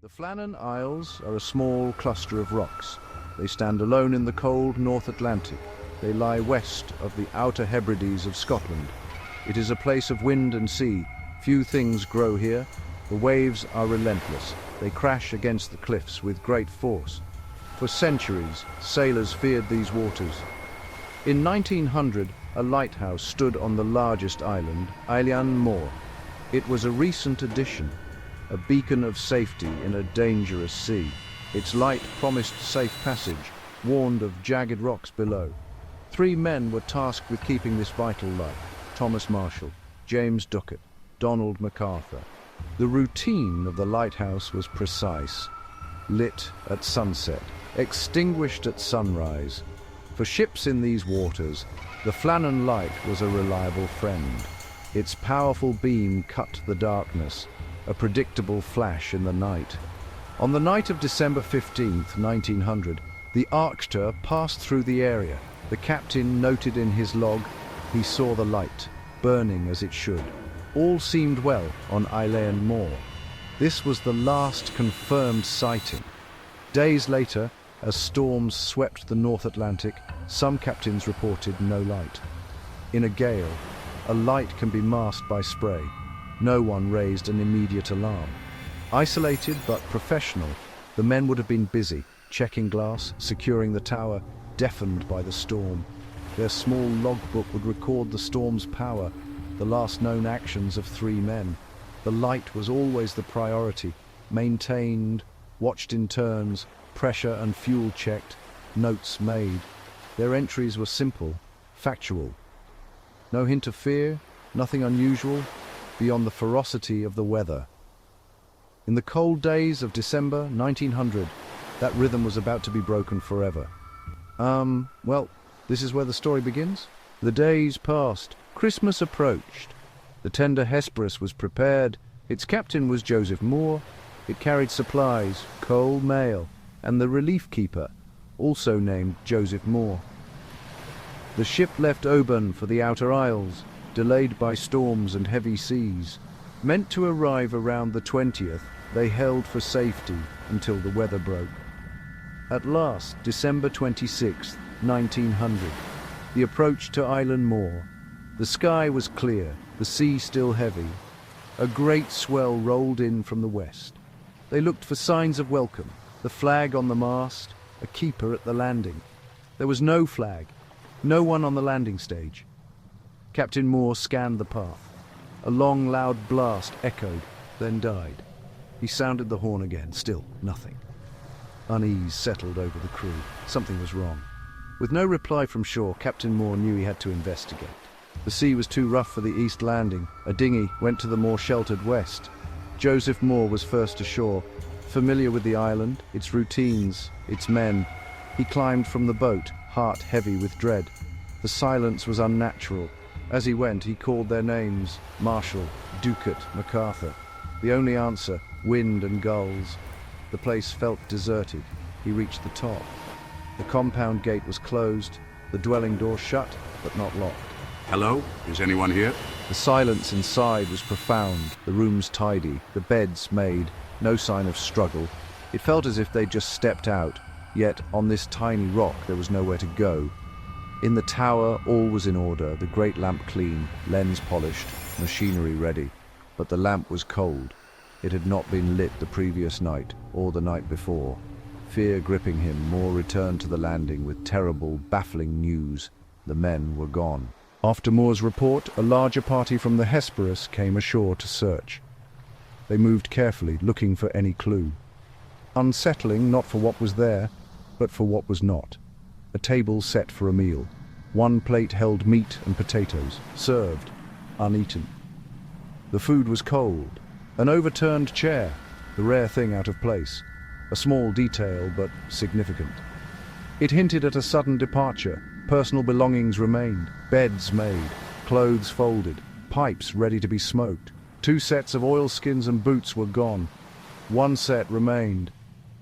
The Flannan Isles are a small cluster of rocks. They stand alone in the cold North Atlantic. They lie west of the Outer Hebrides of Scotland. It is a place of wind and sea. Few things grow here. The waves are relentless. They crash against the cliffs with great force. For centuries, sailors feared these waters. In 1900, a lighthouse stood on the largest island, Unanswered Call. It was a recent addition, a beacon of safety in a dangerous sea. Its light promised safe passage, warned of jagged rocks below. 3 men were tasked with keeping this vital light: Thomas Marshall, James Duckett, Donald MacArthur. The routine of the lighthouse was precise: lit at sunset, extinguished at sunrise. For ships in these waters, the Flannan light was a reliable friend. Its powerful beam cut the darkness, a predictable flash in the night. On the night of December 15th, 1900, the Arctur passed through the area. The captain noted in his log, he saw the light, burning as it should. All seemed well on Unanswered Call. This was the last confirmed sighting. Days later, as storms swept the North Atlantic, some captains reported no light. In a gale, a light can be masked by spray. No one raised an immediate alarm. Isolated but professional, the men would have been busy, checking glass, securing the tower, deafened by the storm. Their small logbook would record the storm's power, the last known actions of 3 men. The light was always the priority, maintained, watched in turns, pressure and fuel checked, notes made. Their entries were simple, factual. No hint of fear, nothing unusual, beyond the ferocity of the weather. In the cold days of December 1900, that rhythm was about to be broken forever. Well, this is where the story begins. The days passed. Christmas approached. The tender Hesperus was prepared. Its captain was Joseph Moore. It carried supplies, coal, mail, and the relief keeper, also named Joseph Moore. The ship left Oban for the Outer Isles, delayed by storms and heavy seas. Meant to arrive around the 20th, they held for safety until the weather broke. At last, December 26, 1900, the approach to Unanswered Call. The sky was clear, the sea still heavy. A great swell rolled in from the west. They looked for signs of welcome, the flag on the mast, a keeper at the landing. There was no flag, no one on the landing stage. Captain Moore scanned the path. A long, loud blast echoed, then died. He sounded the horn again, still nothing. Unease settled over the crew. Something was wrong. With no reply from shore, Captain Moore knew he had to investigate. The sea was too rough for the east landing. A dinghy went to the more sheltered west. Joseph Moore was first ashore, familiar with the island, its routines, its men. He climbed from the boat, heart heavy with dread. The silence was unnatural. As he went, he called their names: Marshall, Duckett, MacArthur. The only answer, wind and gulls. The place felt deserted. He reached the top. The compound gate was closed, the dwelling door shut, but not locked. Hello? Is anyone here? The silence inside was profound, the rooms tidy, the beds made, no sign of struggle. It felt as if they'd just stepped out, yet on this tiny rock there was nowhere to go. In the tower, all was in order, the great lamp clean, lens polished, machinery ready. But the lamp was cold. It had not been lit the previous night, or the night before. Fear gripping him, Moore returned to the landing with terrible, baffling news. The men were gone. After Moore's report, a larger party from the Hesperus came ashore to search. They moved carefully, looking for any clue. Unsettling, not for what was there, but for what was not. A table set for a meal. 1 plate held meat and potatoes, served, uneaten. The food was cold. An overturned chair, the rare thing out of place. A small detail, but significant. It hinted at a sudden departure. Personal belongings remained. Beds made, clothes folded, pipes ready to be smoked. 2 sets of oilskins and boots were gone. 1 set remained.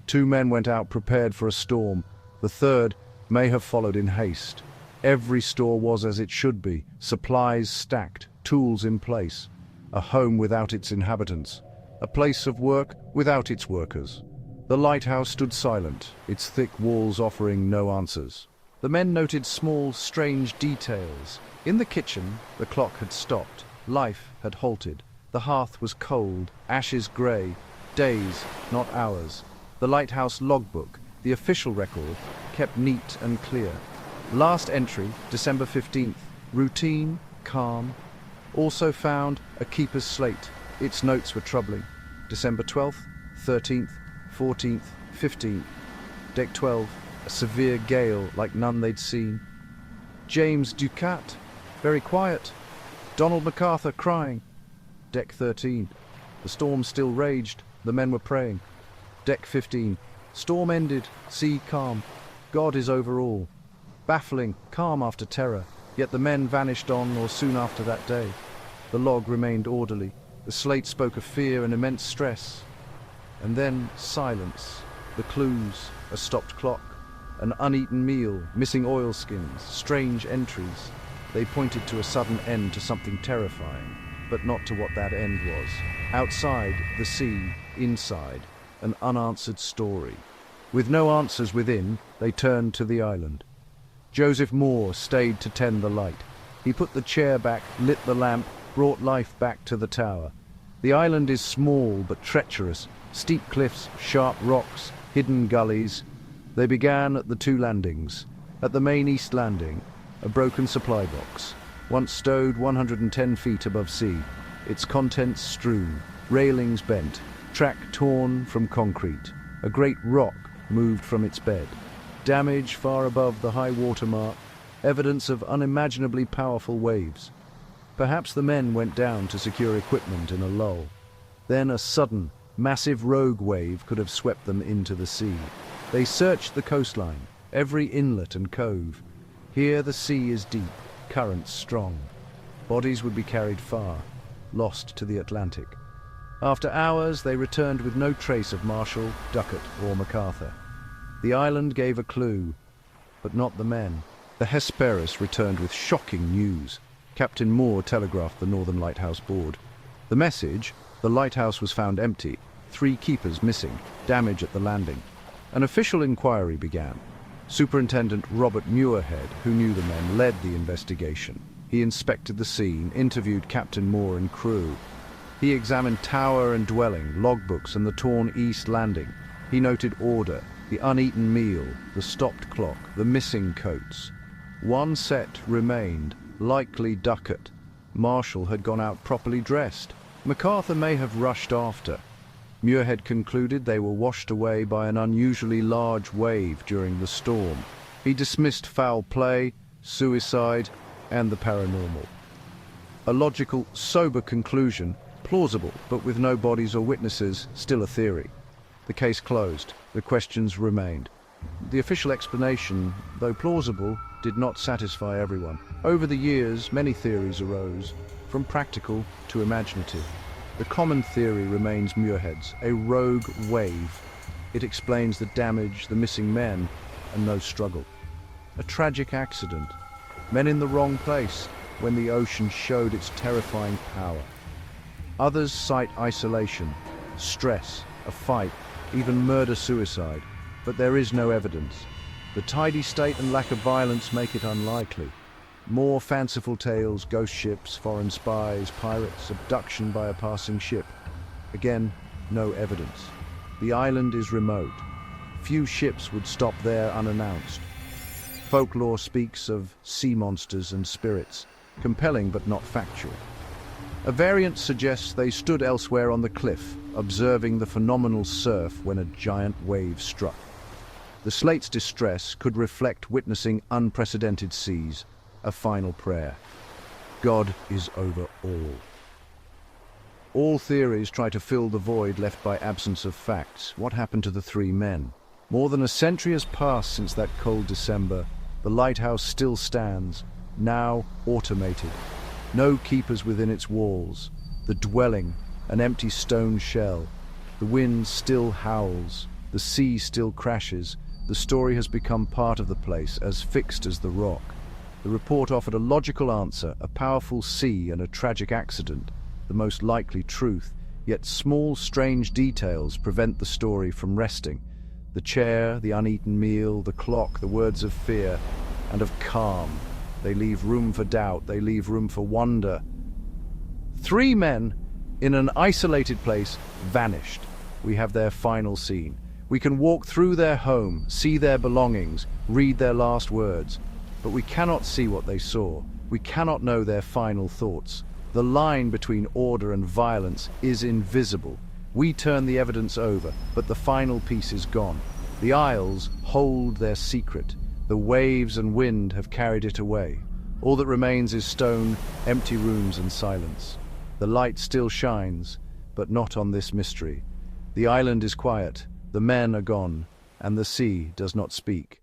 2 men went out prepared for a storm. The third may have followed in haste. Every store was as it should be, supplies stacked, tools in place. A home without its inhabitants. a place of work without its workers. The lighthouse stood silent, its thick walls offering no answers. The men noted small, strange details. In the kitchen, the clock had stopped. Life had halted. The hearth was cold, ashes grey, days, not hours. The lighthouse logbook, the official record, kept neat and clear. Last entry, December 15th, routine, calm. Also found a keeper's slate. Its notes were troubling. December 12th, 13th, 14th, 15th. Deck 12, a severe gale like none they'd seen. James Ducat, very quiet. Donald MacArthur crying. Deck 13, the storm still raged, the men were praying. Deck 15, storm ended, sea calm. God is over all. Baffling, calm after terror, yet the men vanished on or soon after that day. The log remained orderly. The slate spoke of fear and immense stress. And then silence, the clues, a stopped clock, an uneaten meal, missing oilskins, strange entries. They pointed to a sudden end to something terrifying, but not to what that end was. Outside, the sea, inside, an unanswered story. With no answers within, they turned to the island. Joseph Moore stayed to tend the light. He put the chair back, lit the lamp, brought life back to the tower. The island is small but treacherous, steep cliffs, sharp rocks, hidden gullies. They began at the two landings. At the main east landing, a broken supply box, once stowed 110 feet above sea, its contents strewn, railings bent, track torn from concrete. A great rock moved from its bed. Damage far above the high water mark, evidence of unimaginably powerful waves. Perhaps the men went down to secure equipment in a lull. Then a sudden, massive rogue wave could have swept them into the sea. They searched the coastline, every inlet and cove. Here the sea is deep, currents strong. Bodies would be carried far, lost to the Atlantic. After hours, they returned with no trace of Marshall, Ducat, or MacArthur. The island gave a clue, but not the men. The Hesperus returned with shocking news. Captain Moore telegraphed the Northern Lighthouse Board. The message: the lighthouse was found empty, 3 keepers missing, damage at the landing. An official inquiry began. Superintendent Robert Muirhead, who knew the men, led the investigation. He inspected the scene, interviewed Captain Moore and crew. He examined tower and dwelling, logbooks, and the torn east landing. He noted order, the uneaten meal, the stopped clock, the missing coats. One set remained, likely Ducat. Marshall had gone out properly dressed. MacArthur may have rushed after. Muirhead concluded they were washed away by an unusually large wave during the storm. He dismissed foul play, suicide, and the paranormal. A logical, sober conclusion, plausible, but with no bodies or witnesses, still a theory. The case closed. The questions remained. The official explanation, though plausible, did not satisfy everyone. Over the years, many theories arose, from practical to imaginative. The common theory remains Muirhead's, a rogue wave. It explains the damage, the missing men, and no struggle. A tragic accident. Men in the wrong place when the ocean showed its terrifying power. Others cite isolation, stress, a fight, even murder-suicide, but there is no evidence. The tidy state and lack of violence make it unlikely. More fanciful tales, ghost ships, foreign spies, pirates, abduction by a passing ship. Again, no evidence. The island is remote. Few ships would stop there unannounced. Folklore speaks of sea monsters and spirits, compelling but not factual. A variant suggests they stood elsewhere on the cliff, observing the phenomenal surf when a giant wave struck. The slate's distress could reflect witnessing unprecedented seas, a final prayer. God is over all. All theories try to fill the void left by absence of facts. What happened to the 3 men? More than a century has passed since that cold December. The lighthouse still stands, now automated. No keepers within its walls. The dwelling, an empty stone shell. The wind still howls. The sea still crashes. The story has become part of the place, as fixed as the rock. The report offered a logical answer, a powerful sea and a tragic accident. The most likely truth, Yet small, strange details prevent the story from resting. The chair, the uneaten meal, the clock, the words of fear and of calm. They leave room for doubt, they leave room for wonder. 3 men in an isolated place vanished. We have their final scene. We can walk through their home, see their belongings, read their last words. But we cannot see what they saw. We cannot know their final thoughts. The line between order and violence is invisible. We turn the evidence over, but the final piece is gone. The Isles hold their secret. The waves and wind have carried it away. All that remains is stone, empty rooms and silence. The light still shines, but not on this mystery. The island is quiet, the men are gone, and the sea does not speak.